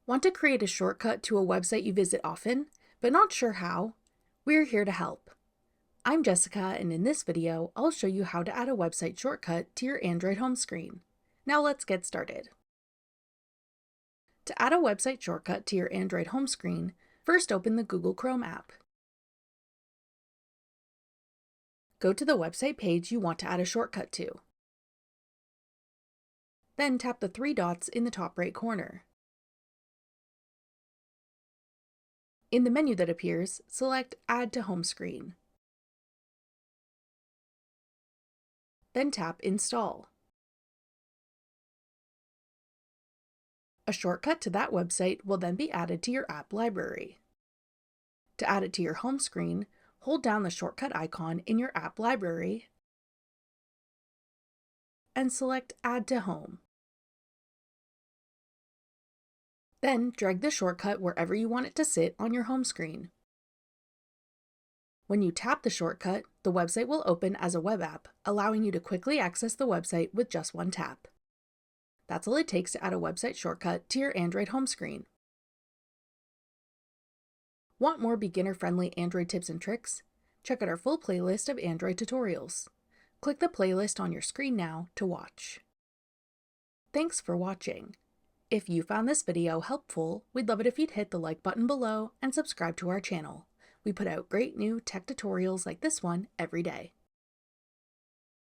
Want to create a shortcut to a website you visit often, but not sure how? We're here to help. I'm Jessica, and in this video, I'll show you how to add a website shortcut to your Android home screen. Now let's get started. To add a website shortcut to your Android home screen, first open the Google Chrome app. Go to the website page you want to add a shortcut to. Then tap the three dots in the top right corner. In the menu that appears, select Add to Home Screen. Then tap Install. A shortcut to that website will then be added to your app library. To add it to your home screen, hold down the shortcut icon in your app library and select Add to Home. Then drag the shortcut wherever you want it to sit on your home screen. When you tap the shortcut, the website will open as a web app, allowing you to quickly access the website with just one tap. That's all it takes to add a website shortcut to your Android home screen. Want more beginner-friendly Android tips and tricks? Check out our full playlist of Android tutorials. Click the playlist on your screen now to watch. Thanks for watching. If you found this video helpful, we'd love it if you'd hit the like button below and subscribe to our channel. We put out great new tech tutorials like this one every day.